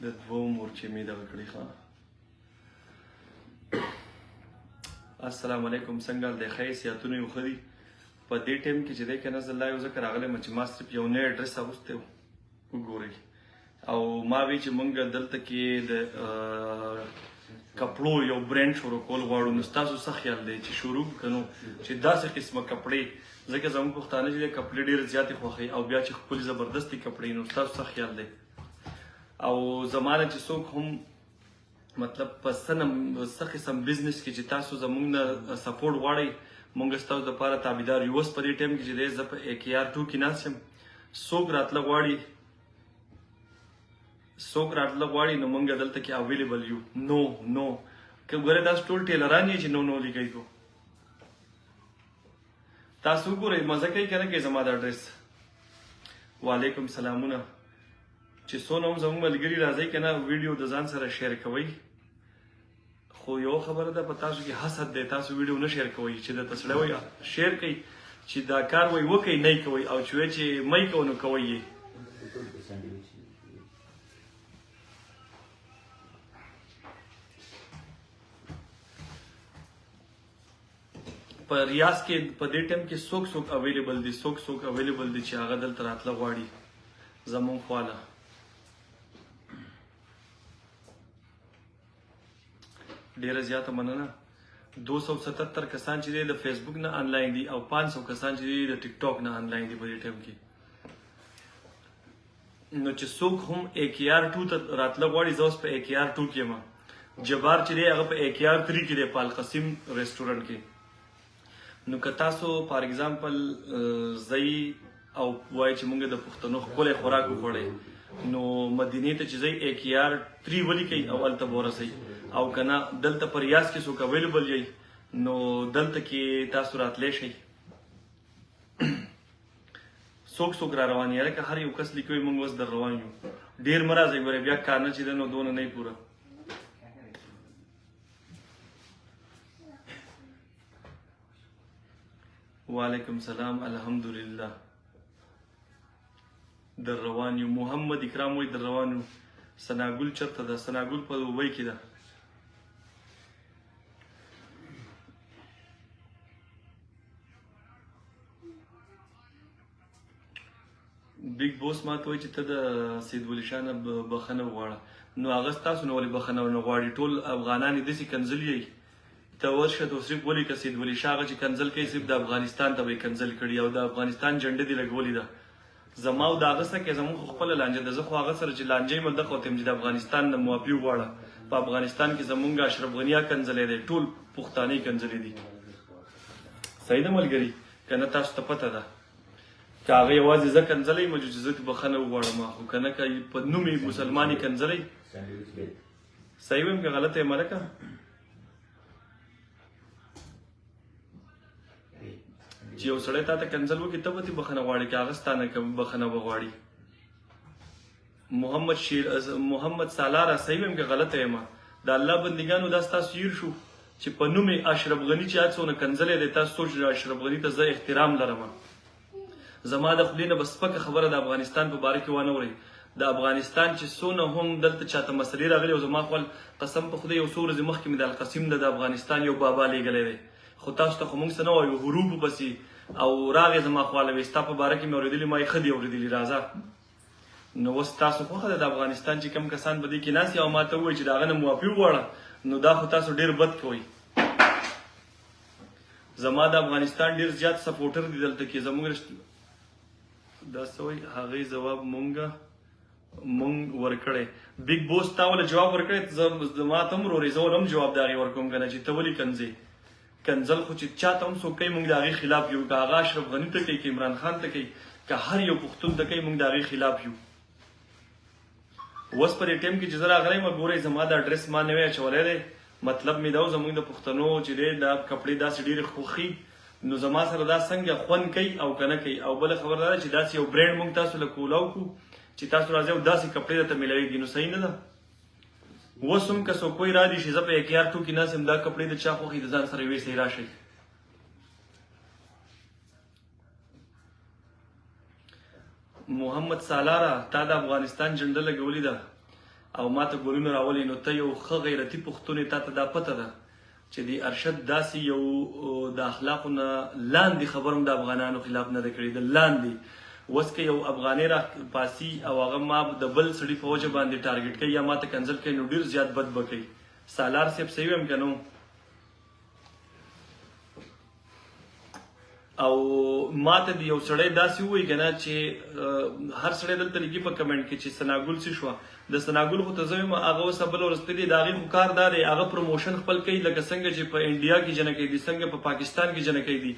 د دوو مورچې مې دغه کړي ښه. السلام علیکم، څنګه دی؟ ښه صحتونه یو ښه دي؟ په دې ټایم کې چې دی که نه زه لا یو ځکه راغلی یم چې ما صرف یو نوی اډرس اغوستی و، وګورئ. او ما وی چې موږ دلته کې د کپړو یو برانډ شروع کول غواړو، نو ستاسو څه خیال دی چې شروع کړو چې داسې قسمه کپړې، ځکه زموږ پښتانه چې دی کپړې ډېرې زیاتې خوښوي او بیا چې ښکلې زبردستې کپړې، نو ستاسو څه خیال دی؟ او زما نه چې څوک هم مطلب په څه قسم بزنس کې چې تاسو زموږ نه سپورټ غواړئ، موږ ستاسو دپاره تابعدار یو. اوس په دې ټایم کې چې دی زه په AKR2 کې ناست یم، څوک راتله غواړي نو موږ دلته کې اویلیبل یو. نو که ګورئ تاسو ټول ټیلران یې چې نو لیکئ کو، تاسو وګورئ مزه کوئ که نه کوئ زما د اډرس. وعلیکم سلامونه. چې څونه هم زموږ ملګري راځئ که نه ویډیو د ځان سره شیر کوئ، خو یو خبره ده په تاسو کې حسد دی، تاسو ویډیو نه شیر کوئ. چې درته سړی وایي شیر کوئ، چې دا کار وایي وکئ نه یې کوئ، او چې وایي چې مه یې کوو نو کوئ یې. په ریاض کې په دې ټایم کې څوک اویلیبل دي، څوک اویلیبل دي چې هغه دلته راتله غواړي زموږ خواله. ډیره زیاته مننه. 277 کسان چې دی د فیسبوک نه آنلاین دي او 500 کسان چې دی د ټیک ټاک نه آنلاین دي په دې ټایم کې. نو چې څوک هم AKR2 ته راتله غواړي، زه اوس په AKR2 کې یم. جبار چې دی هغه په AKR3 کې دی، په القاسم ریسټورنټ کې. نو که تاسو فار ایگزامپل ځئ او وایي چې موږ د پښتنو ښکلی خوراک وخوړی، نو مدینې ته چې ځئ AKR3 ولیکئ او هلته به ورسئ. او که نه دلته په ریاض کې څوک اویلیبل یئ نو دلته کې تاسو راتلی شئ. څوک را روان یې لکه هر یو کس لیکوي موږ اوس در روان یو. ډېر مه راځئ، ګورئ بیا کار نه چې دی نو دونه نه پوره. وعلیکم سلام. الحمدلله در روان یو. محمد اکرام وایي در روان یو. سناګل چېرته ده؟ سناګل په دوبۍ کې ده. بیگ بوس ما ته وایي چې ته د سید ولی شاه نه بخښنه وغواړه. نو هغه ستاسو نه ولې بخښنه ونه غواړي؟ ټول افغانان یې داسې کنځل یئ. ته ورشه ته صرف ولیکه سید ولی شاه هغه چې کنځل کوي صرف د افغانستان ته به یې کنځل کړي او د افغانستان جنډه دې لګولې ده. زما او د هغه سره کې زموږ خو خپله لانجه ده. زه خو هغه سره چې لانجه یې دغه وته یم چې د افغانستان نه معافي وغواړه. په افغانستان کې زمونږ اشرف غنیه کنځلې دی، ټول پښتانه کنځلې دي. صحیح ده ملګري که نه؟ تاسو ته پته ده که هغه یوازې زه کنځلی یم چې زه دې بخښنه وغواړم، خو که نه که په نوم یې مسلمان یې کنځلی. صحیح وایم که غلطه یم هلکه؟ چې یو سړی تا ته کنځل وکړي ته به ترې بخښنه غواړې که هغه ستا نه بخښنه وغواړي. محمد سالاره صحیح وایم که غلطه یم؟ د الله بندګانو دا ستاسو هیر شو چې په نوم یې اشرف غني چې هر څونه کنځلی دی، تاسو سوچ اشرف غني ته زه احترام لرم. زما د خولې نه به سپکه خبره د افغانستان په باره کې وانه ورئ. د افغانستان چې څونه هم دلته چاته مسلې راغلي او زما خپل قسم په خدای یو څو ورځې مخکې مې د القاسم نه د افغانستان یو بابا لیږلی دی، خو تاسو ته خو موږ څه نه وایو، حروف پسې او راغې زما خواله وې ستا په باره کې مې اورېدلي، ما یې ښه دي اورېدلي راځه. نو اوس تاسو خوښه ده د افغانستان چې کوم کسان په دې کې ناست او ما ته ووایي چې د هغه نه معافي وغواړه، نو دا خو تاسو ډېر بد کوئ. زما د افغانستان ډېر زیات سپورټر دي دلته کې زموږ دا څه وایي هغې ځواب مونږ ورکړی. بیګ بوس تا ولې جواب ورکړی؟ زما ته هم ورورې زه ول هم جواب د هغې ورکوم که نه چې ته ولې کنځې. کنځل خو چې چا ته هم څوک کوي موږ د هغې خلاف یو، که هغه اشرف غني ته کوي که عمران خان ته کوي که هر یو پښتون ته کوي موږ د هغې خلاف یو. اوس په دې ټایم کې چې زه راغلی یم ګورئ زما د اډرس ما نوی اچولی دی. مطلب مې دا و زموږ د پښتنو چې دی دا کپړې داسې ډېرې خوښي، نو زما سره دا څنګه خوند کوي او که نه کوي. او بله خبره دا ده چې داسې یو برانډ موږ تاسو له کولاو کړو چې تاسو راځئ او داسې کپړې درته میلاویږي، نو صحیح نه ده؟ اوس هم که څوک وایي رادي چې زه په AKR2 کې ناست یم دا کپړې د چا خوښي د ځان سره یویسئ راشئ. محمد سالاره تا د افغانستان جنډه لګولې ده، او ماته ګلونه راولي، نو ته یو ښه غیرتي پښتون یې، تا ته دا پته ده چې د ارشد داسې یو د اخلاقو نه لاندې خبر هم د افغانانو خلاف نه ده کړې، د لاندې. اوس که یو افغاني را پاسي او هغه ما د بل سړي په وجه باندې ټارګټ کوي یا ماته کنځل کوي، نو ډېر زیات بد به کوي. سالار صاحب صحیح ویم که نو؟ او ماته د یو سړی داسې ووایي که نه چې هر سړی دلته لیکي په کمنټ کې چې ثناګل څه شوه. د ثناګل خو ته زه وایم هغه اوس بله ورځ تللي، د هغې خو کار دا دی هغه پروموشن خپل کوي، لکه څنګه چې په انډیا کې جنکۍ دي، څنګه په پاکستان کې جنکۍ دي،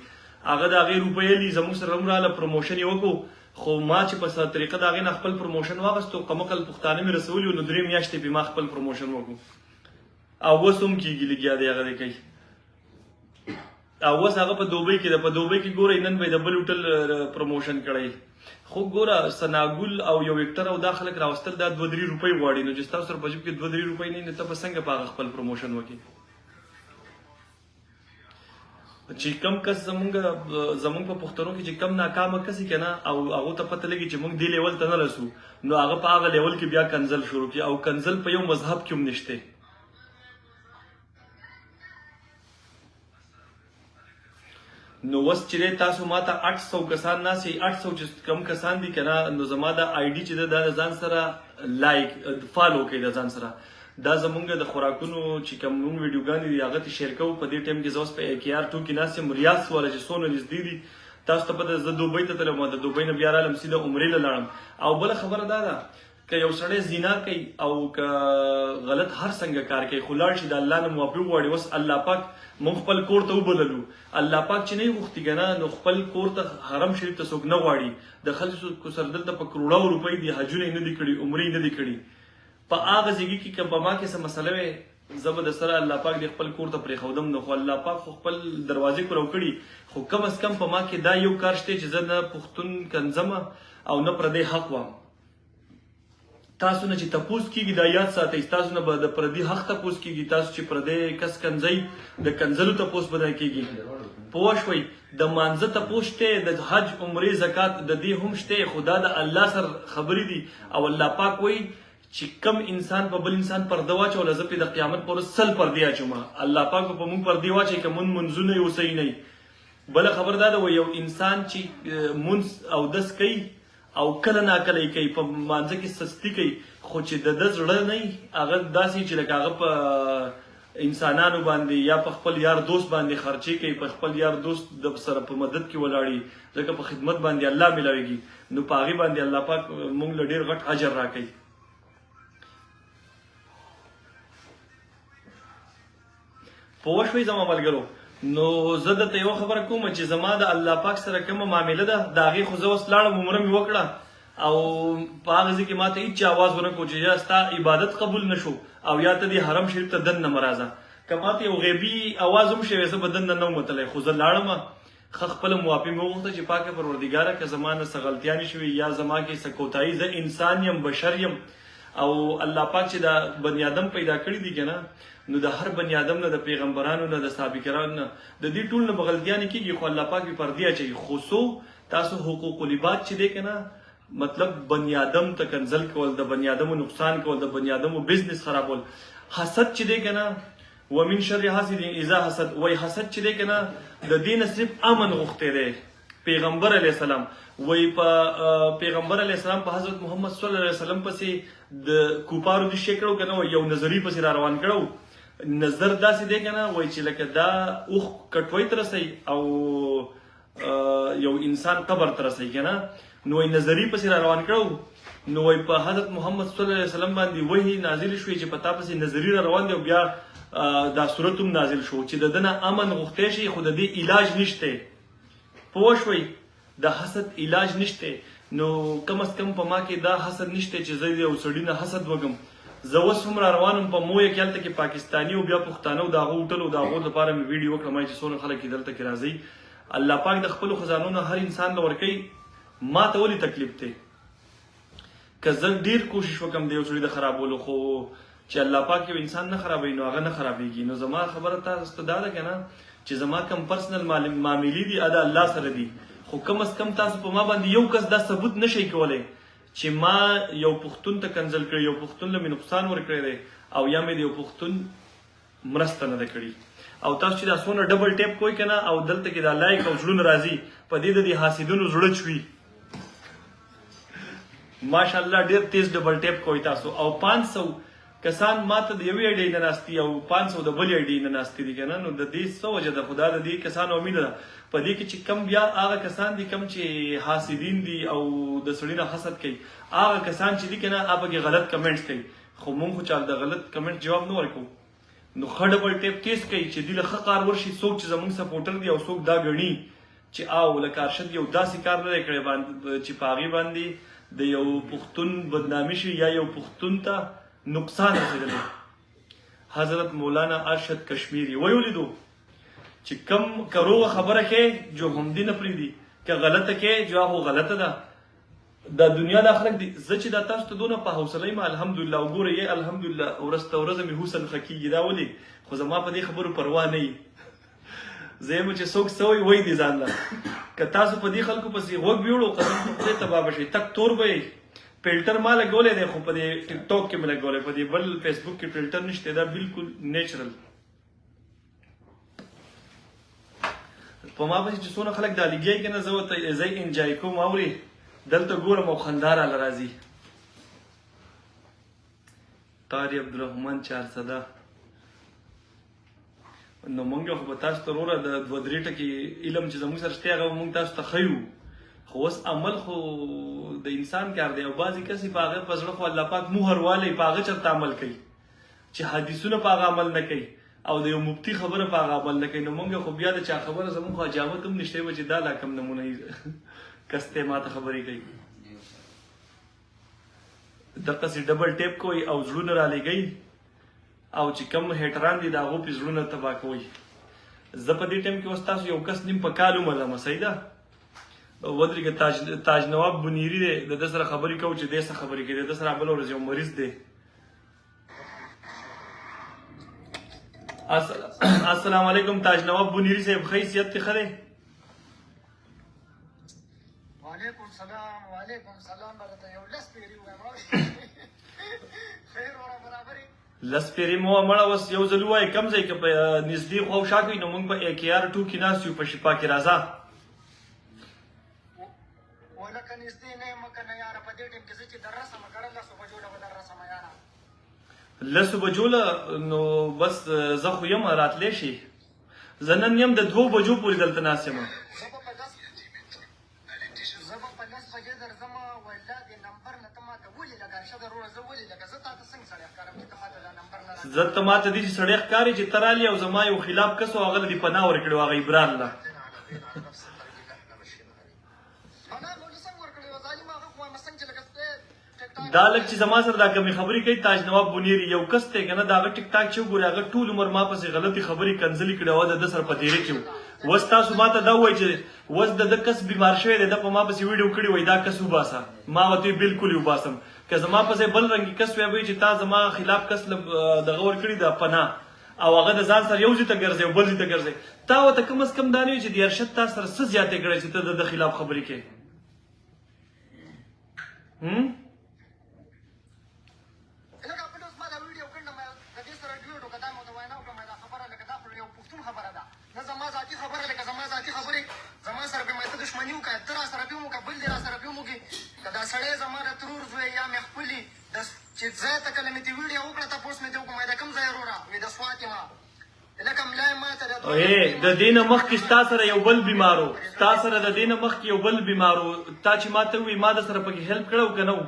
هغه د هغې روپۍ لي زموږ سره هم راغله پروموشن یې وکړو. خو ما چې په طریقه د هغې نه خپل پروموشن واخیستو، قمقل پښتانه مې رسولي وو، نو 3 میاشتې پې ما خپل پروموشن وکړو. او اوس هم کېږي لګیا دی هغه دی کوي. او اوس هغه په دوبۍ کې ده، په دوبۍ کې ګورئ نن به یې د بل هوټل پروموشن کړی. خو ګوره ثناګل او یو ویکټر او دا خلک راوستل دا 2-3 روپۍ غواړي، نو چې ستاسو سره په جیب کې 2-3 روپۍ نه وي، نو ته به څنګه په هغه خپل پروموشن وکړې؟ چې کم کس زمونږ په پښتنو کې چې کم ناکامه کس یې که نه، او هغو ته پته لګي چې موږ دې لیول ته نه رسو، نو هغه په هغه لیول کې بیا کنځل شروع کړي. او کنځل په یو مذهب کې هم نشته. نو اوس چې تاسو ماته 800 کسان ناسي، 800 چې کم کسان دي که نه، نو زما دا آی ډي چې ده دا د ځان سره لایک فالو کوي د ځان سره. دا زمونږ د خوراکونو چې کوم مونږ ویډیوګانې دي هغه ته شیر کوو. په دې ټایم کې زه اوس په AKR2 کې ناست یم، ریاض والا چې څونه نږدې دي تاسو ته پته، زه دوبۍ ته تلم، د دوبۍ نه بیا رالم سیده عمرې له لاړم. او بله خبره دا ده که یو سړی زنا کوي او که غلط هر څنګه کار کوي، خو لاړ شي د الله نه معافي وغواړي. اوس الله پاک موږ خپل کور ته وبللو، الله پاک چې نه یې غوښتي که نه، نو خپل کور ته حرم شریف ته څوک نه غواړي. د خلکو سره دلته په کروڑو روپۍ دي، حجونه یې نه دي کړي، عمرې نه دي کړي. په هغه ځایګي کې که په ما کې څه مسله وی، زه به د سره الله پاک دې خپل کور ته پرېښودم، نو خو الله پاک خو خپل دروازې کورو کړي. خو کم از کم په ما کې دا یو کار شته چې زه نه پښتون کنځمه او نه پردی حق وام. تاسو نه چې تپوس کیږي دا یاد ساتئ، تاسو نه به د پردي حق تپوس کیږي، تاسو چې پردی کس کنځئ د کنځلو تپوس به نه کیږي. پوه شوئ؟ د مانځه تپوس شته، د حج عمرې زکات د دې هم شته، خو دا د الله سره خبرې دي. او الله پاک وایي چې کم انسان په بل انسان پرده واچوله، زه پې د قیامت پر ورځ 100 پردې اچوم. الله پاک په موږ پردې واچوي که مونږ منځونه یې صحیح نه وي. بله خبر دا ده یو انسان چې مونځ اودس کوي او کله ناکله یې کوي، په مانځه کې سستی کوي، خو چې د ده زړه نه وي هغه داسې چې لکه هغه په انسانانو باندې یا په خپل یار دوست باندې خرچې کوي، په خپل یار دوست د سره په مدد کې ولاړي، ځکه په خدمت باندې الله ملاویږي، نو په هغې باندې الله پاک موږ له ډېر غټ اجر راکوي. پوه شوئ زما ملګرو؟ نو زه درته یوه خبره کوم چې زما د الله پاک سره کومه معامله ده، د هغې خو زه اوس لاړم، عمره مې وکړه، او په هغه ځای کې ما ته هېڅ آواز ونه کړو چې یا ستا عبادت قبول نه شو او یا ته دې حرم شریف ته دننه مه راځه. که ما ته یو غیبي آواز هم شوی زه به دننه نه وم وتلی، خو زه لاړم، ښه خپله معافي مې وغوښته چې پاکه پروردګاره که زما نه څه غلطیانې شوي یا زما کې څه کوتاهي، زه انسان یم، بشر یم. او الله پاک چې دا بني آدم پیدا کړي دي که نه، نو د هر بني آدم نه، د پیغمبرانو نه، د سابقرانو نه، د دې ټول نه به غلطیانې کېږي، خو الله پاک بې پردې اچوي. خو تاسو حقوق العباد چې دی که نه، مطلب بني آدم ته کنځل کول، د بني آدمو نقصان کول، د بني آدمو بزنس خرابول. حسد چې دی که نه، ومن شر حاسد اذا حسد، وایي حسد چې دی که نه د دې نه صرف امن غوښتی دی. پیغمبر علیه السلام وایي په پیغمبر علیه السلام په حضرت محمد صلی الله علیه وسلم پسې د کوپارو دې شی کړو که نه، یو نظري پسې را روان کړو. نظر داسې دی که نه، وایي چې لکه دا اوښ کټوۍ ته رسوي او یو انسان قبر ته رسوي که نه، نو وایي نظري پسې را روان کړو. نو وایي په حضرت محمد صلی الله علیه وسلم باندې وحي نازل شوې چې په تا پسې نظري را روان دی، او بیا دا صورت هم نازل شو چې د ده نه امن غوښتی شي، خو د دې علاج نشته. پوه شوئ؟ د حسد علاج نشته. نو کم از کم په ما کې دا حسد نشته چې زه یو سړي نه حسد وکړم. زه اوس هم را روانم په مویه کې، هلته کې پاکستاني او بیا پښتانه او د هغو هوټل او د هغو لپاره مې ویډیو وکړم چې څونه خلک دلته کې راځي. الله پاک د خپلو خزانو نه هر انسان له ورکوي. ما ته ولې تکلیف دی که زه ډېر کوشش وکړم د یو سړي د خرابولو، خو چې الله پاک یو انسان نه خرابوي نو هغه نه خرابېږي. نو زما خبره تاسو ته دا ده که نه چې زما کم پرسنل معاملې دي دا الله سره دي، خو کم از کم تاسو په ما باندې یو کس دا ثبوت نشئ کولی چې ما یو پښتون ته کنځل کړی، یو پښتون له مې نقصان ورکړی دی او یا مې د یو پښتون مرسته نه ده کړې. او تاسو چې دا څونه ډبل ټیپ کوئ که نه او دلته کې دا لایک او زړونه راځي په دې د دې حاسدونو زړه چوي. ماشاءالله ډېر تیز ډبل ټیپ کوئ تاسو. او 500 کسان ماته د یوې اډې نه ناستي او 500 د بلې اډې نه ناستي دي که نه. نو د دې څه وجه ده؟ خدا د دې کسانو امید ده په دې کې چې کم بیا هغه کسان دي کم چې حاسدین دي او د سړي نه حسد کوي، هغه کسان چې دي که نه هغه پکې غلط کمنټس کوي. خو مونږ خو چا د غلط کمنټ جواب نه ورکوو. نو ښه ډبل ټیپ تیز کوي چې دوی له ښه کار ورشي. څوک چې زموږ سپورټر دي او څوک دا ګڼي چې او لکه ارشد یو داسې کار نه دی کړی چې په هغې باندې د یو پښتون بدنامي شي یا یو پښتون ته نقصان رسېدلی. حضرت مولانا ارشد کشمیری ویلیدو چې کم که روغه خبره کوې جو همدې نه پرېږدي، که غلطه کوې جو هغه غلطه ده. دا دنیا د خلک دي. زه چې دا تاسو ته دونه په حوصله یم الحمدلله وګوره یې الحمدلله ورځ ته ورځ مې حسن ښه کېږي. دا ولې؟ خو زما په دې خبرو پروا نه وي. زه یم چې څوک څه وایي وایي دي ځان له. که تاسو په دې خلکو پسې غوږ ویوړو قسم په خدای تباه به شئ. تک تور به یې. فلټر ما لګولی دی خو په دې ټیک ټاک کې مې لګولی، په دې بل فیسبوک کې فلټر نشته. دا بالکل نیچرل. په ما پسې چې څونه خلک دا لګیایي که نه زه ورته زه انجای کوم. اورې دلته ګورم او خندا راله راځي. قاري عبدالرحمن 400. نو مونږ خو به تاسو ته وروره د 2-3 ټکي علم چې زموږ سره شته هغه به مونږ تاسو ته ښیو. خو اوس عمل خو د انسان کار دی او بعضې کسې په هغه په زړه خو الله پاک مهر والی په هغه چېرته عمل کوي چې حدیثونه په هغه عمل نه کوي او د یو مفتي خبره په هغه عمل نه کوي. نو مونږ خو بیا د چا خبره زموږ خو حجامت هم نشته به چې دا لا کم نمونه کس ته ما ته خبرې کوي. دقسې ډبل ټیپ کوئ او زړونه رالیږئ او چې کم هیټران دي د هغو پې زړونه تباه کوئ. زه په دې ټایم کې اوس تاسو یو کس نیم په کال وملمه. صحیح ده؟ ودرېږه تاج نواب بنیري دی، د ده سره خبرې کوو چې دی څه خبرې کوي. د ده سره بله ورځ یو مریض دی. السلام علیکم تاج نواب بنیري صاحب، ښه حیثیت کې ښه دی؟ وعلیکم سلام. وعلیکم سلام. برته یو لس پیري ووایم خیر وره برابرې لس پیرې مو مړه اوس یو ځل ووایه کم ځای که په نږدې خوا او شا کوي نو موږ په AKR2 کې ناست یو په شفا کې راځه. ولکه نږدې نه یم که نه یاره په دې ټیم کې زه چې در رسمه کړه 10 بجو له به در رسمه یاره 10 بجو له نو بس زه خو یم راتلی شي. زه نن یم د 2 بجو پورې دلته ناست یم. زه به په 10 بجې درځم. والله دې نمبر نه ته ماته ولې لږه ارشد وروره زه ولې لږه زه تا ته څنګه سړی ښکارم چې ته ماته دا نمبر نه راکړې. زه ته ماته دې چې سړی ښکاري چې ته رالې او زما یو خلاف کس و هغه له دې پناه ورکړې و هغه ابرار له دا لږ چې زما سره دا کمې خبرې کوي تاج نواب بنیري یو کس دی که نه د هغه ټیک ټاک چې وګورې هغه ټول عمر ما پسې غلطې خبرې کنځلې کړې وه د ده سره په تېرې کې و. اوس تاسو ما ته دا ووایئ چې اوس د ده کس بیمار شوی دی ده په ما پسې ویډیو کړې وایي دا کس وباسه. ما ورته بالکل یې وباسم. که زما پسې بل رنګي کس وی چې تا زما خلاف کس دغه ورکړي ده پناه او هغه د ځان سره یو ځای ته ګرځي او بل ځای ته ګرځي، تا ورته کم از کم دا نه وي چې د ارشد تا سره څه زیاتې کړی چې ته د ده خلاف خبرې کوې. سړی زما د ترور زوی یا مې خپلي چې ځای ته کله مې دې ویډیو وکړه تپوس مې دې وکړم د کوم ځای وروره وې د سوات یم لکه ملا یې ماته د دې نه مخکې ستا سره یو بل بیمار و، ستا سره د دې نه مخکې یو بل بیمار و، تا چې ما ته ووایي ما د سره پکې هیلپ کړی و که نه و؟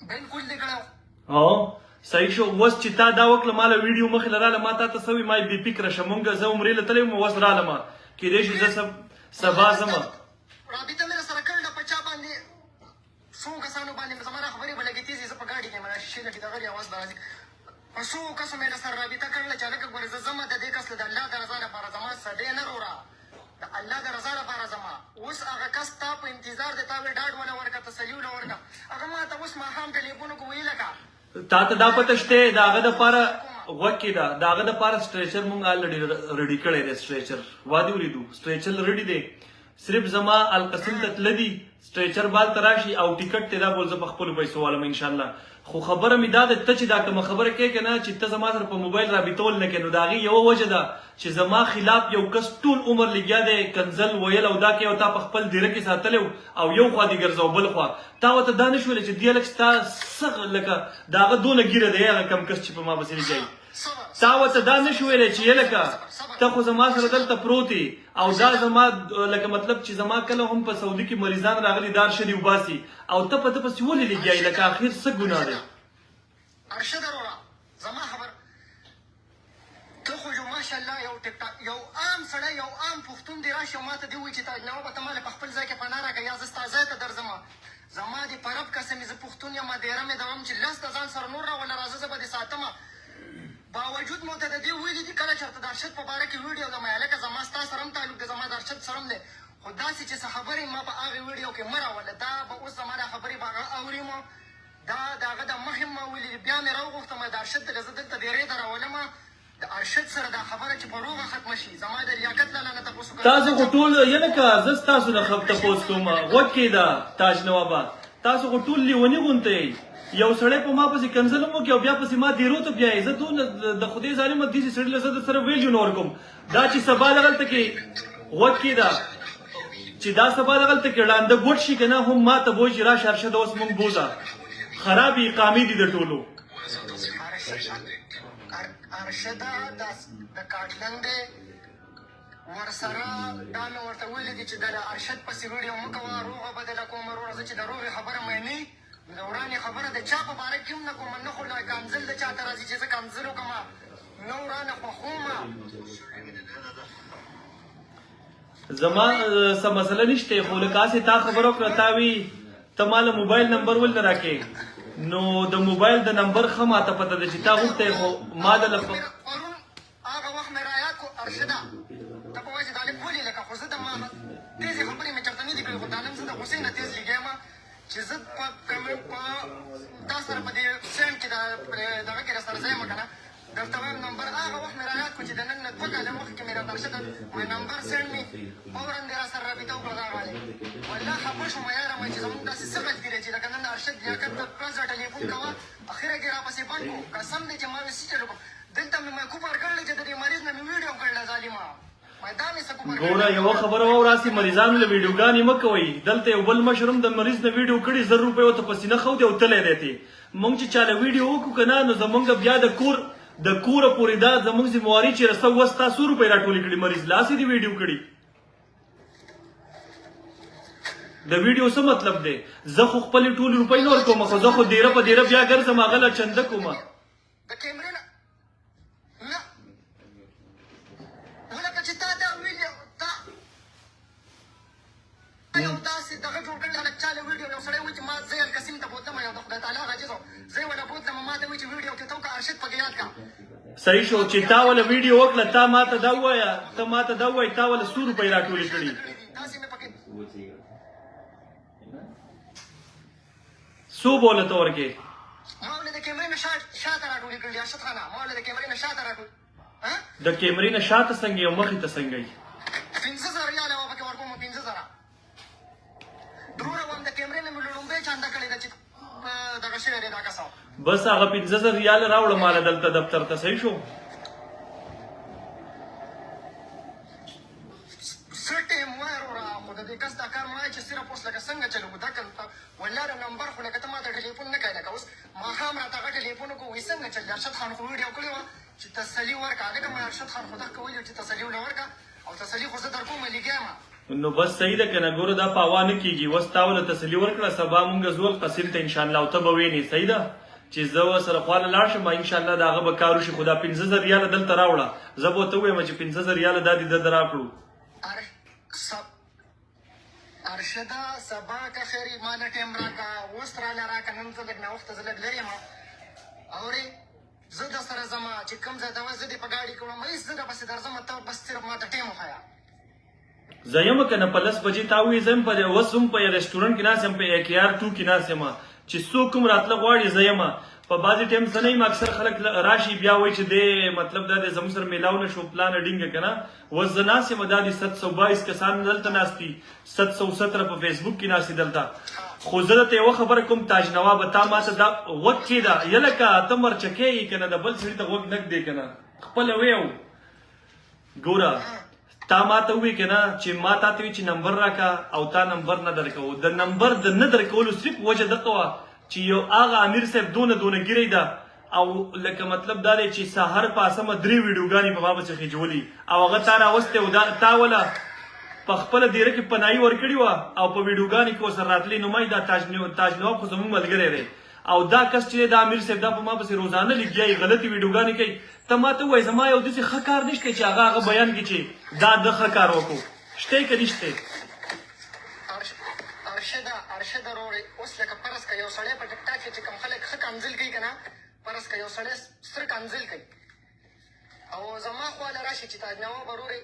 بلکل دې کړی و. صحیح شو. اوس چې تا دا وکړه ما له ویډیو مخې له راله ما تا ته څه وایي ما یې بې فکره شه مونږ زه عمرې له تللی وم اوس رالمه کېدای شي زه سبا ځمه. رابطه مې سره کړله په چا باندې څو کسانو باندې زما دا خبرې به لګې تېزې زه په ګاډي کې یم شیشې لګې د غړي اواز به راځي په څو کسو مې سره رابطه کړله چې هلکه ګوره زه ځمه د دې کس له د الله د رضا لپاره ځما سدی نه وروره د الله د رضا لپاره ځما. اوس هغه کس تا په انتظار دی تا وې ډاډ وله ورکړه تسلي وله ورکړه هغه ما ته اوس ماښام ټلیفون وکړو ویې لکه تا ته دا پته شته د هغه دپاره غوږ کې ده د هغه دپاره سټریچر مونږ الریډي ریډي کړی دی. سټریچر وادي ولیدو سټریچر ریډي دی صرف زما القصیم ته تلدي سټریچر بال تراشي او ټیکټ ته دا بول زه په خپل پیسو والم ان شاء الله. خو خبره مې دا ده ته چې دا کوم خبره کې کنه چې ته زما سره په موبایل رابطول نه کینو دا غي یو وجه ده چې زما خلاف یو کس ټول عمر لګیا دی کنزل ویل او دا کې او تا په خپل دیره کې ساتلو او یو خوا دی ګرځاو بل خوا تا وته دانش ول چې دی لکه تا سغ لکه داغه دونه ګیره دی هغه کم کس چې په ما بسې لګي تا وته دانش ویل چې لکه ته خو زما سره دلته پروتي او دا زما لکه مطلب چې زما کله هم په سعودي کې مریضان راغلي دار شدي وباسي او ته په دې پسې ولې لګیای لکه اخر څه ګناه دی ارشد وروره زما خبر ته خو جو ماشاءالله یو ټیک ټاک یو عام سړی یو عام پښتون دی راشي او ماته دی وایي چې تا نو به ته مال په خپل ځای کې پناه راکړه یا زه ستا ځای ته درځم زما دې په رب قسم زه پښتون یم دیره مې دوم چې لس د ځان سره نور راوله راځه زه به دې ساتم باوجود مو ته د دې ویلي دي کله چېرته د ارشد په باره کې ویډیو د هلکه زما ستا سره هم تعلق دی زما د ارشد سره هم دی خو داسې چې څه خبرې ما په هغې ویډیو کې مه راوله دا به اوس زما دا خبرې به هغه اوري مو دا د هغه د مخې ما ویلي بیا مې راوغوښتم د ارشد دغه زه دلته ډېرې ته راولم د ارشد سره دا خبره چې په روغه ختمه شي زما د لیاقت لاله نه تپوس وکړه تاسو خو ټول یلکه زه ستاسو نه تپوس کوم غوږ کېده تاج نوابه تاسو خو ټول لیوني غونته یو سړی په ما پسې کنزل مو کې او بیا پسې ما دیرو ته بیایي زه ټول د خدای ظالمه داسې سړي له زه در سره ویل جون ورکوم دا چې سبا دغلته کې غوږ کېده چې دا سبا دغلته کې ړانده ګوټ شي که نه هم ما ته بوی چې راشه ارشد اوس مونږ بوځه خرابې اقامې دي د ټولو ارشده د کاټلن دی ورسره دا مې ورته ویلي دي چې د ارشد پسې ویډیو مه کوه روغه به دله کوم وروره زه چې د روغې خبره منې د ورانې خبره د چا په باره کې هم نه کوم نه خو کنځل د چا ته راځي چې زه کنځل وکړم نه ورانه خوښوم زما څه مسله نشته خو لکه هسې تا خبره وکړه تا وي ته ما له موبایل نمبر ولې نه راکې نو د موبایل د نمبر ښه ماته پته ده چې تا غوښتی خو ما د پرون هغه وخت مې رایاد کړو ارشده ته به وایې چې دا لیک ولې لکه خو زه د تیزې خبرې مې چېرته نه دي کړې خو دا نن زه د غوسې نه تیز لګیم چې زه په تا سره په دې سینډ کې دغه کې راسره ځای یم که نه درته وایم نمبر هغه وخت مې رایاد کړو چې د نن نه 2 کاله مخکې مې راته ارشده مې نمبر سینډ مې فورا دې راسره رابطه وکړه دغه والې والله خفه شوم یاره مې چې زموږ داسې څه غلطي دی چې لکه نن ارشد لیاقت ته پلس ټلیفون کوه اخره کې راپسې بند کړو قسم دی چې ما مې سیټر وکړو دلته مې کوپر کړلی چې د دې مریض نه مې ویډیو کړله ظالمه ګوره یوه خبره واوراسي مریضانو له ویډیوګانې مه کوئ دلته یو بل مشر هم د مریض نه ویډیو کړي 1000 روپۍ ورته په سینه ښودي او تلی دی تې موږ چې چاله ویډیو وکړو که نه نو زموږ بیا د کوره پورې دا زموږ ذمواري چې رسه اوس تا 100 روپۍ راټولې کړي مریض لاسې دې ویډیو کړي د ویډیو څه مطلب دی زه خو خپلې ټولې روپۍ نه ورکوم خو زه خو دیره په دیره بیا ګرځم هغه له چنده کومه د کیمرې نه نه ولکه چې تا دا ویډیو تا یو داسې دغه جوړ کړی هلک چا له ویډیو یو سړی وایي چې ما زه القسیم ته بوتلم یو د خدای تعالی عاجز و زه یې ونه بوتلم ما ته وایي چې ویډیو کې ته وکړه ارشد پکې یاد کړه صحیح شو چې تا وله ویډیو وکړه تا ما ته دا ووایه ته ما ته دا ووایي تا وله 100 روپۍ راټولې کړي داسې مې پکې څو بوله ته ورکې ما ولې د کیمرې نه شاته راټولې کړي ارشد خانه ما ولې د کیمرې نه شاته راټولې د کیمرې نه شاته څنګه یو مخې ته څنګه یې 15000 ریاله به پکې ورکوم 15000 درونه وم د کیمرې نه مې لومبۍ چانده کړې ده چې دغه شوی دی دا کسو بس هغه 15000 ریاله راوړه ماله دلته دفتر ته صحیح شو څه ټیم وایه وروره خو د دې کس دا کار مه وایه چې صرف اوس لکه څنګه چلو دا والله د نمبر خو لکه ته ما ته ټلیفون نه کوې لکه اوس ماښام راته هغه ټلیفون وکړو وایي څنګه چل ارشد خان خو ویډیو کړې وه چې تسلي ورکړه هلکه ما ارشد خان خو دغه ویلي چې تسلي ونه ورکړه او تسلي خو زه در کوم لګیا یم نو بس صحیح ده که نه ګوره دا په هوا نه کېږي اوس تا وله تسلي ورکړه سبا مونږ زول قسیم ته انشاءالله او ته به وینې صحیح ده چې زه ورسره خواله لاړ شم انشاءالله د هغه به کار وشي خو دا 15000 ریاله دلته راوړه زه به ورته ووایم چې 15000 ریاله دا دې ده راکړو ارشده سبا که خیري ما نه ټیم راکړه اوس راله راکړه نن زه لږ ناوخته زه لږ لرې یم اورې زه در سره ځم چې کوم ځای ته وایي زه دې په ګاډي کې وړم هېڅ زه درپسې درځم ته بس صرف ما ته ټیم وښیه زه یم که نه په 10 بجې تا وایي زه هم اوس هم په رسټورنټ کې ناست یم په AKR 2 کې ناست یم چې څوک هم راتله غواړي زه یم په بعضې ټایم زه نه یم اکثر خلک راشي بیا وایي چې دی مطلب دا دی زموږ سره میلاو نه شو پلانه ډینګه که نه اوس زه ناست یم دا دي 722 کسان دلته ناست دي 717 په فیسبوک کې ناست دي دلته خو زه درته یوه خبره کوم تاج نوابه تا ماته دا غوږ کېږده یلکه ته مرچکې یې که نه د بل سړي ته غوږ نه ږدې که نه خپله ویو ګوره تا ماته ووایي که نه چې ما تا ته وي چې نمبر راکړه او تا نمبر نه درکوو د نمبر د نه درکولو صرف وجه دغه وه چې یو هغه امیر صاحب دونه ګیری ده او لکه مطلب دا دی چې سهار په اسمه 3 ویډیوګانې په ما پسې خېجولي او هغه تا راوستې او تا وله په خپله دیره کې پناهي ورکړې وه او په ویډیوګانې کې ورسره راتللی نو ما دا تاج نواب خو زموږ ملګری دی او دا کس چې دا امیر صاحب دا په ما پسې روزانه لګیا غلطې ویډیوګانې کوي ته ما ته ووایه زما یو داسې ښه کار نشته چې هغه بیان کړي چې دا د ښه کار وکړو شته که نشته ارشد وروړی اوس لکه فرض که یو سړی په ټیک ټاک کې چې کوم خلک ښه کنځل کوي که نه فرض که یو سړی ستر کنځل کوي او زما خواله راشي چې تاج نواب وروړی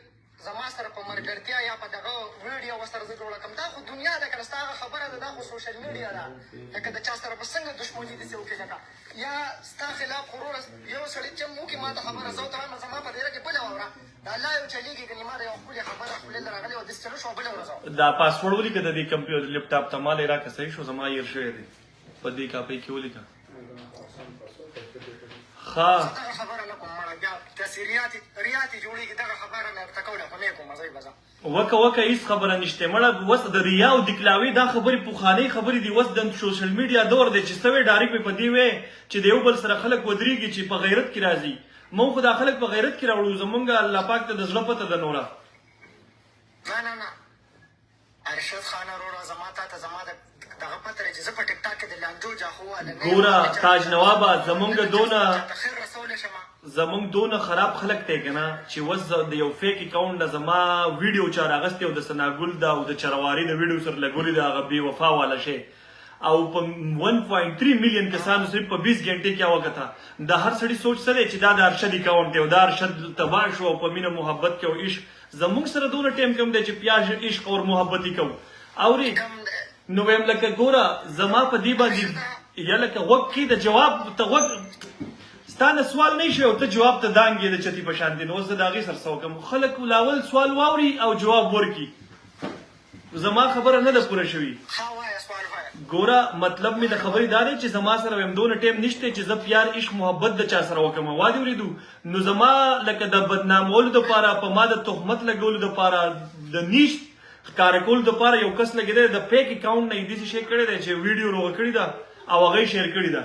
زما سره په ملګرتیا یا په دغه ویډیو ورسره زه جوړه کړم دا خو دنیا ده که نه ستا هغه خبره ده دا خو سوشل میډیا ده لکه د چا سره به څنګه دښمني داسې وکړي لکه یا ستا خلاف خو وروره یو سړي چې وکړي ما ته خبره زه ورته وایم زما په دیره کې بله واوره د الله یو چلیږي ګنې ما د یو ښکلې خبره خولې ته راغلې وه داسې چلو شو بله ورځ دا پاسورډ ولیکه د دې کمپیوټر لیپټاپ ته ما یې راکړه صحیح شو زما هیر شوی دی په دې کاپۍ کې ولیکه ښه دغه خبره نه کوم مړه بیا داسې ریاتې جوړېږي دغه خبره نه درته کوله خو نه یې کومه زه یې به ځم وکه هیڅ خبره نشته مړه وس د ریا او د کلاوي دا خبرې پخوانۍ خبرې دي اوس د سوشل میډیا دور دی چې څه وی ډایرکټ په دې وی چې د یو بل سره خلک ودرېږي چې په غیرت کې راځي مونږ خو دا خلک په غیرت کې راوړو زمونږ الله پاک ته د زړه پته ده نوره نه ارشد خان وروره زما تا ته زما د دغه پته دی چې زه په ټیک ټاک کې د لانجو جاخواله ګوره تاج نوابه زمونږ خیر رسولی شمه زمونږ دونه خراب خلک دی که نه چې اوس د یو فیک اکاونټ نه زما ویډیو چا راغستې او د ثناګل ده او د چرواري د ویډیو سره لګولې ده هغه بې وفا والا شی او په 1.3 میلیون کسانو صرف په 20 غنټې کې وکړه د هر سړي سوچ سره چې دا د ارشد اکاونټ دی او دا ارشد تباه شو او په مینه محبت کې او عشق زموږ سره دونه ټایم کم دی چې پیاز عشق او محبت کوو اوري نو ویم لکه ګوره زما په دې باندې یا لکه وګ کې د جواب ته وګ ستانه سوال نه شي او ته جواب ته دانګې د چتی په شان دي نو زه د هغې سره څه وکړم خلک لاول سوال واوري او جواب ورکړي زما خبره نه ده پوره شوې ګوره مطلب مې د خبرې دا دی چې زما سره ویم دونه ټایم نشته چې زه پیار عشق محبت د چا سره وکړم وادي وریدو نو زما لکه د بدنامولو دپاره په ما د تهمت لګولو دپاره د نیش ښکاره کولو دپاره یو کس لګېدی د فیک اکاونټ نه یې داسې شی کړی دی چې ویډیو روغه کړې ده او هغه یې شیر کړې ده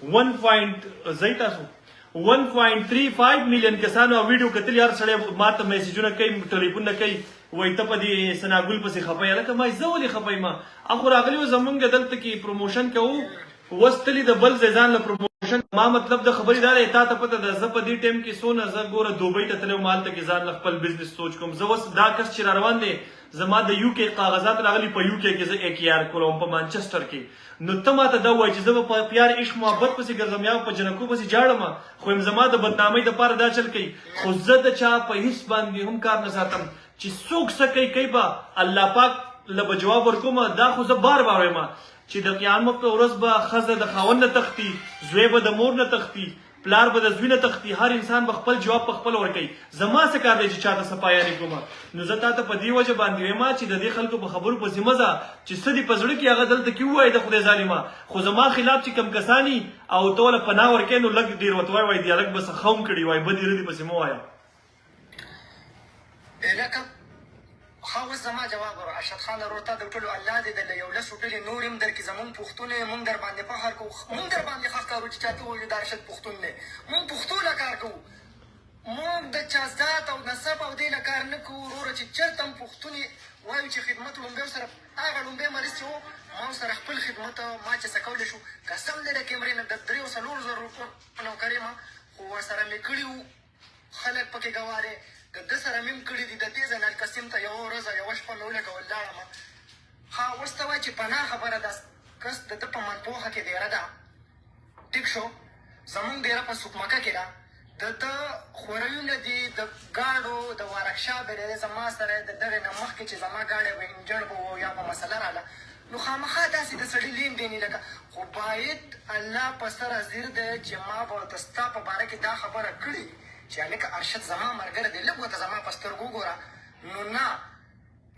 1.35 میلیون کسانو ویډیو کتلي هر سړی ماته میسیجونه کوي ټلیفونونه کوي وایي ته په دې ثناګل پسې خفه یې هلکه ما زه ولې خفه یم اخو راغلي وو زمونږ دلته کې پروموشن کوو اوس تلي د بل ځای ځان له پروموشن ما مطلب د خبرې دا دی تا ته پته ده زه په دې ټایم کې څونه زه ګوره دوبۍ ته تللی وم هلته کې ځان له خپل بزنس سوچ کوم زه اوس دا کس چې را روان دی زما د یو کې کاغذات راغلي په یو کې زه AKR کوم په مانچسټر کې نو ته ماته دا وایي چې زه به په پیار عشق محبت پسې ګرځم یا په جنکو پسې جاړم خو یم زما د بدنامۍ دپاره دا چل کوي خو زه د چا په هیڅ باندې هم کار نه ساتم چې څوک څه کوي به الله پاک له به جواب ورکوم دا خو زه بار وایم چې د قیامت په ورځ به ښځه د خاوند نه تښتي زوی به د مور نه تښتي پلار به د زوی نه تښتي هر انسان به خپل جواب په خپل ورکوي زما څه کار دی چې چاته څه پایانې کومه نو زه تا ته په دې وجه باندې وایم چې د دې خلکو په خبرو پسې مه ځه چې څه دي په زړه کې هغه دلته کې ووایي د خدای ظالمه خو زما خلاف چې کم کسانی او ته له پناه ورکوې نو لږ ډېر ورته وایي دې هلک به څه ښه هم کړي وایي بدې ردې پسې مه وایه اوس زما جواب ور ارشد خان ورور ته د ټولو الله دې د یو لسو ډلې نور هم درکړي زمونږ پښتون یې مونږ در باندې فخر کوو مونږ در باندې ښه ښکارو چې چاته ووایو د ارشد پښتون دی مونږ پښتو له کار کوو مونږ د چا ذات او نسب او دې له کار نه کوو وروره چې چېرته هم پښتون وایو چې خدمت لومبۍ سره هغه لومبۍ مریض چې و ما سره خپل خدمت ما چې څه کولی شو قسم دی د کیمرې نه د 3-4 روپو نوکرۍ ما خو ورسره مې کړي وو خلک پکې ګواه دی د ده سره مې هم کړي دي د دې ځای نه القسیم ته یوه ورځ یوه شپه مې ولګول لاړم ها اوس ته وایي چې پناه خبره ده کس د ده په منپوهه کې دیره ده ټیک شو زمونږ دیره په سوکمکه کې ده د ده خورویونه دي د ګاډو د وارکشاپ دی زما سره د دغې نه مخکې چې زما ګاډی به انجن به و یا به مسله راله نو خامخا داسې د سړي لین دین لکه خو باید الله په سر حاضر دی چې ما به ورته ستا په باره کې دا خبره کړې چې هلکه ارشد زما ملګری دی لږ ورته زما په سترګو وګوره نو نه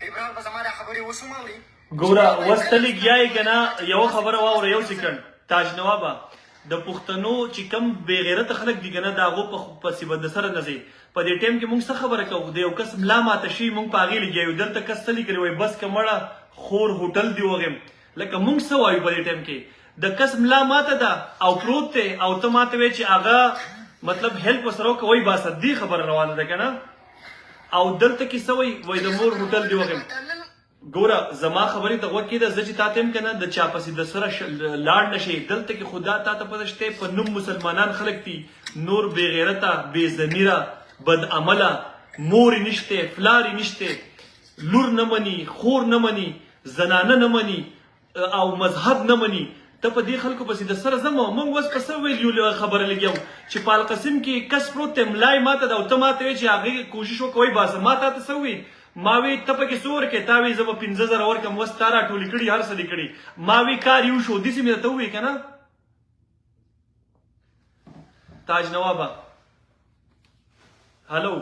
ابراهیم به زما دا خبرې اوس هم اوري ګوره اوس ته لګیا یې که نه یوه خبره واوره یو سیکنډ تاج نوابه د پښتنو چې کم بې غیرته خلک دي که نه د هغو پسې به د سره نه ځئ په دې ټایم کې موږ څه خبره کوو د یو کس ملا ماته شي موږ په هغې لګیا یو دلته کس څه لیکلي وایي بس که مړه خور هوټل دی وغیم لکه موږ څه وایو په دې ټایم کې د کس ملا ماته ده او پروت دی او ته ماته وایې چې هغه مطلب هیلپ ورسره وکړه وایي باصدي خبره روانه ده که نه او دلته کې څه وایي د مور هوټل دی وغیم ګوره زما خبرې ته غوږ کېده زه چې تا ته یم که نه د چا پسې د سره لاړ نه شي دلته کې خدا تا ته پته شته په نوم مسلمانان خلک دي نور بې غیرته بې ضمیره بد عمله مور یې نشته پلار یې نشته لور نه مني خور نه مني زنانه نه مني او مذهب نه مني ته په دې خلکو پسې د سره ځم موږ اوس په څه ویلو خبره لګیو چې په القسم کې کس پروت دی ملای ماته ده او ته ماته وایې چې هغې کوشش وکوئ باسه ما تا ته څه ووایي ما وی ته پکې څو ورکې تا وی زه به 15,000 ورکړم اوس تا راټولې کړي هر څه دې کړي ما وی کار یو شو داسې مې درته ووایي که نه تاج نوابه هلو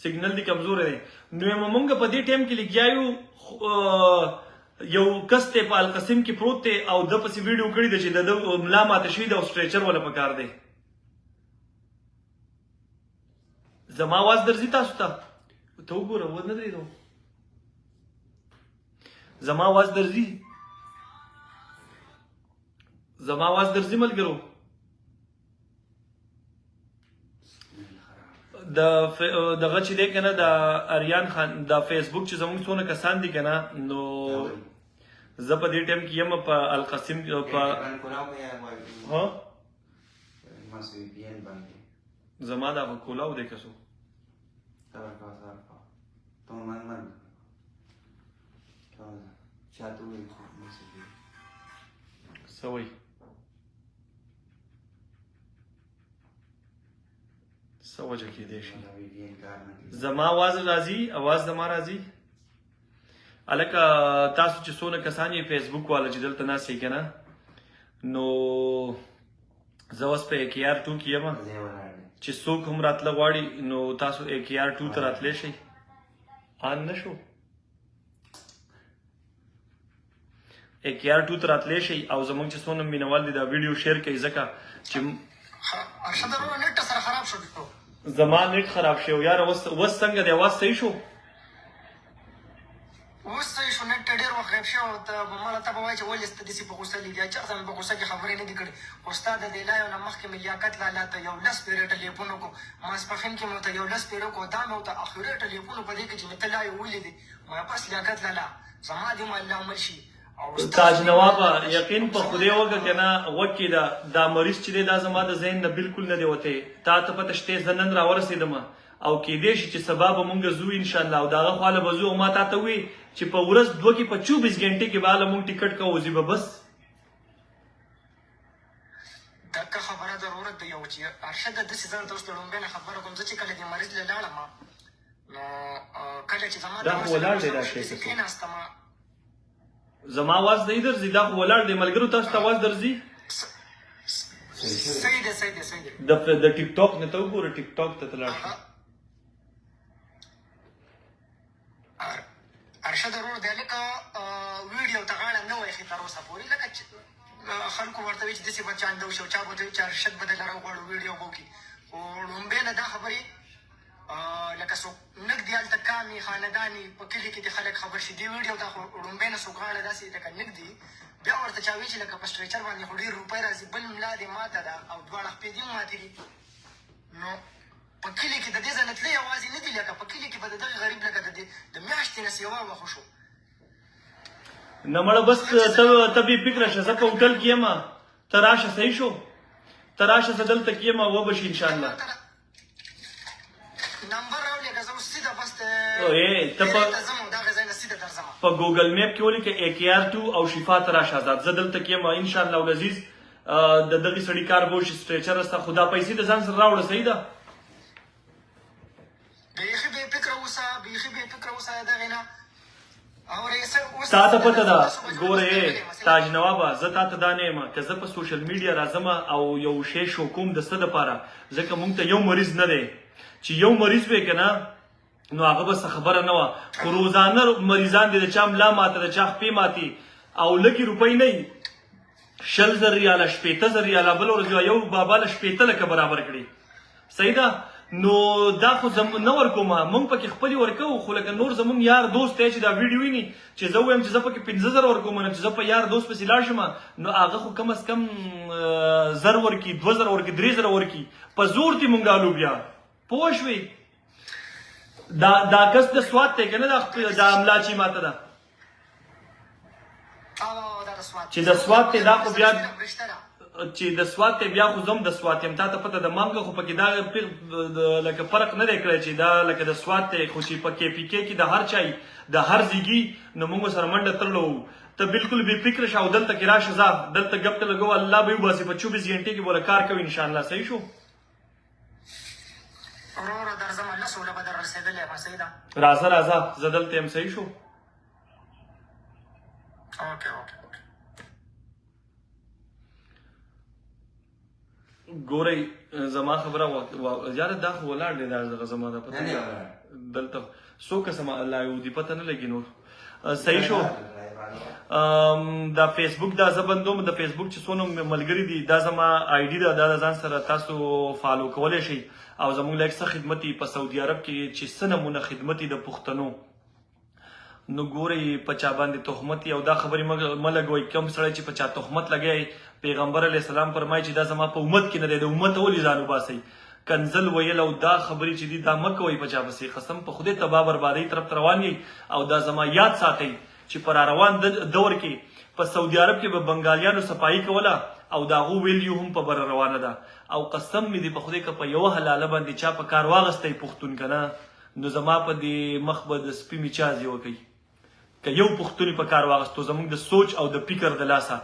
سیګنل دی کمزوری دی نو یم مونږ په دې ټایم کې لګیا یو یو کس دی په القسم کې پروت دی او ده پسې ویډیو کړي ده چې د ده ملا ماته شوي ده او سټریچر والا پکار دی زما आवाज درځي تاسو ته ته وګوره و نه درېدو زما आवाज درځي ملګرو دغه چې دی که نه د اریان خان د فیسبوک چې زموږ څونه کسان دي که نه نو زه په دې ټایم کې یم په القسم زما دا کولاو دی که څو سوي څه وجه کېدی شي زما आवाज راځي आवाज زما راځي هلکه تاسو چې څونه کسان یې فیسبوک والا چې دلته ناست یې که نه نو زه اوس په AKR2 کې یم چې څوک هم راتله غواړي نو تاسو AKR2 ته راتلی شئ آن نه شو AKR2 ته راتلی شئ او زموږ چې څونه مینوال دي دا ویډیو شیر کوي ځکه چې زما نیټ خراب شو یاره اوس څنګه دی اواز صحیح شو اوس صحیح شو نیټ ډېر وخت غیب شو ته ماله ته به وایي چې ولې سته داسې په غوسه لګیا چېرته مې په غوسه کې خبرې نه دي کړې خو ستا د دې لایو نه مخکې مې لیاقت لالا ته یو 10 پیرې ټلیفون وکړو ماسپښین کې مې ورته یو 10 پیرې وکړو دا مې ورته اخري ټلیفون په دې کې چې مې ته لایو ولیدې ما بس لیاقت لالا زما دې ما الله عمل شي تاج نوابه یقین په خدای وکړه که نه غوږ کې دا مریض چې دی دا زما د ذهن نه بالکل نه دی وتی تا ته پته شته زه نن راورسېدم او کېدی شي چې سبا به مونږ ځو انشاءالله او د هغه خواله به ځو او ما تا ته ووایي چې په ورځ دوه کې په 24 غنټې کې به هله مونږ ټکټ کوو ځي به بس دغه خبره ضرورت دی یو چې ارشده داسې ځان ته اوس د لومبۍ نه خبره کوم زه چې کله دې مریض له لاړم نو کله چې زما دا خو ولاړ دی دا شی کېناستم زما आवाज نه درځي دا خو ولاړ دی ملګرو تاسو ته आवाज درځي صحیح دی د ټیک ټاک نه ته وګوره ټیک ټاک ته تلاړ شو ارشد ضرور دی لکه ویډیو ته غاړه نه وایي تر اوسه پورې لکه خلکو ورته وایي چې داسې به چانده وشي او چا به ورته وایي چې ارشد به دله راوغواړو ویډیو به وکړي خو لومبۍ نه دا خبرې لکه څوک نږدې هلته کامې خاندانې په کلي کې دې خلک خبر شي دې ویډیو ته خو لومبۍ نه څوک غاړه داسې لکه نږدې بیا ورته چا وایي چې لکه په سټریچر باندې خو ډېر روپۍ راځي بل ملا دې ماته ده او دواړه خپې دې ماتې دي نو په کلي کې د دې ځای نه تللی یوازې نه دي لکه په کلي کې به د دغه غریب لکه د میاشتې نه سیوا وخو شو نه مړه بس ته بې فکره شه زه په هوټل کې یم ته راشه صحیح شو ته راشه زه دلته کې یم وبه شي انشاءالله نمبر راولېږه زه اوس سیده بس ته ځم او دغه ځای نه سیده درځم په ګوګل میپ کې ولیکه AKR2 او شفا ته راشه آزاد زه دلته کې یم انشاءالله العزیز د دغې سړي کار به وشي سټریچر سته خو دا پیسې د ځان سره راوړه صحیح ده بیخي بې فکره اوسه دغې نه تا ته پته ده ګوره تاج نوابه زه تا ته دا نه یم که زه په سوشل میډیا راځم او یو شی شو کوم د څه دپاره ځکه موږ ته یو مریض نه دی چې یو مریض وی که نه نو هغه به څه خبره نه وه خو روزانه مریضان دي د چا ملا ماته د چا خپې ماتي او لږې روپۍ نه 100,000 ریاله 50,000 ریاله بل ورځ یو بابا له 50 لکه برابر کړي صحیح ده نو دا خو نه ورکوم موږ پکې خپلې ورکوو خو لکه نور زموږ یار دوست دی چې دا ویډیو ویني چې زه ووایم چې زه پکې 15,000 ورکوم نه چې زه په یار دوست پسې لاړ شم نو هغه خو کم از کم 1,000 ورکي 2,000 ورکي 3,000 ورکي په زور دې مونږ الو بیا پوه شوې دا کس د سوات دی که نه دا املا چې ماته ده چې د سوات دی دا خو بیا چې د سوات ته بیا خو زم د سوات یم تا ته پته د مانګه خو پکې دا لکه فرق نه دی کړی چې دا لکه د سوات ته خو چې په کې پی کې کې د هر چای د هر زیږي نو موږ سره منډه ترلو ته بالکل بې فکر شه او دلته کې راشه ځه دلته ګپ ته لګو الله به وباسي په 24 غنټې کې بوله کار کوي انشاءالله صحیح شو راځه زه دلته یم صحیح شو ګورئ زما خبره یاره دا خو ولاړ دی دا زما د پته دلته څو کسه الله یو دي پته نه لګي نور صحیح شو دا فیسبوک دا زه بندوم د فیسبوک چې څونه ملګري دي دا زما آی ډي ده دا د ځان سره تاسو فالو کولی شئ او زموږ لایک څه خدمتي په سعودي عرب کې چې څه نمونه خدمتي د پښتنو نو ګورئ په چا باندې تهمت او دا خبرې مه لګوئ کوم سړی چې په چا تهمت لګی پیغمبر علیه السلام فرمایي چې دا زما په امت کې نه دی د امت ولې ځان وباسئ کنزل ویل او دا خبرې چې دي دا مه کوئ په چا پسې قسم په خدای تباه بربادۍ طرف ته روان یئ او دا زما یاد ساتئ چې په راروان دور کې په سعودي عرب کې به بنګالیانو صفایي کوله او د هغو ویلیو هم په بره روانه ده او قسم مې دی په خدای که په یوه حلاله باندې چا په کار واغستی پښتون که نه نو زما په دې مخ به د سپي مې چازې وکوي که یو پښتون په کار واغستو زموږ د سوچ او د فکر د لاسه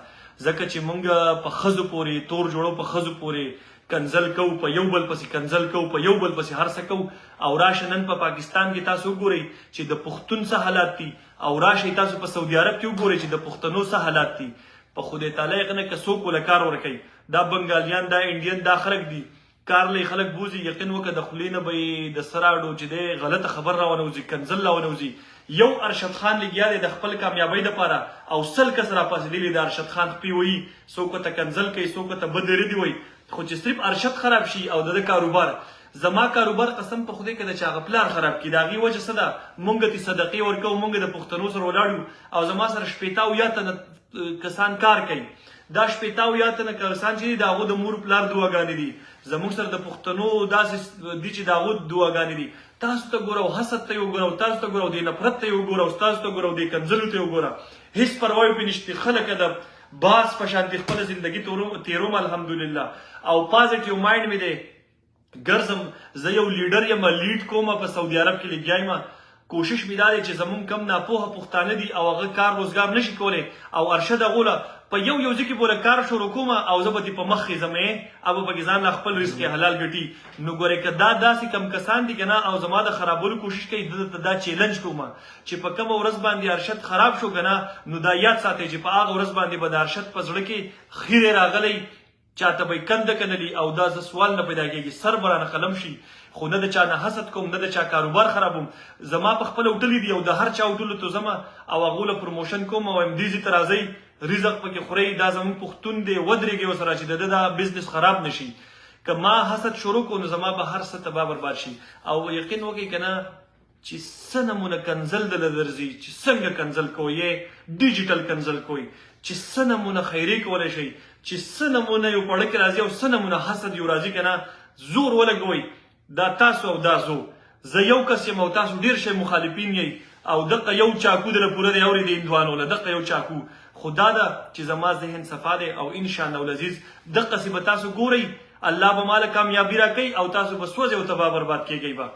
ځکه چې موږ په ښځو پورې تور جوړو په ښځو پورې کنزل کوو په یو بل پسې کنزل کوو په یو بل پسې هر څه کوو او راشه نن په پاکستان کې تاسو وګورئ چې د پښتون څه حالات دي او راشئ تاسو په سعودي عرب کې وګورئ چې د پښتنو څه حالات دي په خدای تعالی یې نه که څوک وله کار ورکوي دا بنګالیان دا انډین دا خلک دي کار لې خلک بوزي یقین وکړه د خولې نه به یې د سراډو چې دی غلطه خبر راونوځي کنزل راونوځي یو ارشد خان لګیا دی د خپل کامیابۍ دپاره او 100 کس راپاسېدلي د ارشد خان خپې وایي څوک ورته کنزل کوي څوک ورته بد ردي وایي خو چې صرف ارشد خراب شي او د کاروبار زما کاروبار قسم په خدای که د چا هغه پلار خراب کړي د هغې وجه څه ده موږ ته صدقې ورکوو موږ د پښتنو سره ولاړ یو او زما سره 80 یا تنه کسان کار کوي دا 80 یا تنه کسان چې دي د هغو د مور پلار دعاګانې دي زموږ سره د پښتنو داسې دي چې د هغو دعاګانې دي تاسو ته ګوره حسد ته یې وګوره تاسو ته ګوره د نفرت ته یې وګوره تاسو ته ګوره د کنځلو ته یې وګوره هیڅ پروا یې پرې نشته خلک د باز په شانتې خپله زندګي تیروم الحمدلله او پازیټیو مایند مې دی ګرځم زه یو لیډر یم لیډ کوم په سعودي عرب کې لګیا یم کوشش مې دا دی چې زمونږ کم ناپوهه پښتانه دي او هغه کار روزګار نشي کولی او ارشد هغوله په یو ځای کې بوله کار شروع کوم او زه به دې په مخ خېځم او به پکې ځان له خپل رزق حلال ګټي نو ګورې که دا داسې کم کسان دي که نه او زما د خرابولو کوشش کوي دلته دا چیلنج کوم چې په کومه ورځ باندې ارشد خراب شو که نه نو دا یاد ساتئ چې په هغه ورځ باندې به د ارشد په زړه کې خیرې راغلی چاته به یې کنده کنلي او دا زه سوال نه پیدا کېږي سر به رانه قلم شي خو نه د چا نه حسد کوم نه د چا کاروبار خرابوم زما په خپله وټلې دي او د هر چا وټلو ته ځم او هغو له پروموشن کوم او همدې ته راځئ رزق پکې خورئ دا زموږ پښتون دی ودرېږي ورسره چې د ده دا بزنس خراب نه شي که ما حسد شروع کړو نو زما به هر څه تباه برباد شي او یقین وکړئ که نه چې څه نمونه کنزل دله درځي چې څنګه کنزل کوئ ډیجیټل کنزل کوئ چې څه نمونه خیرې کولی شئ چې څه نمونه یو پړه کې راځي او څه نمونه حسد یو راځي که نه زور ولګوئ دا تاسو او دا زه یو کس یم او تاسو ډېر شی مخالفین یئ او دغه یو چاکو دله پوره دی اورې د هندوانو له دغه یو چاکو خو دا ده چې زما ذهن صفا دی او انشاءالله العزیز دغسې به تاسو ګورئ الله به ماله کامیابي راکوي او تاسو به سوځئ او تباه برباد کېږئ به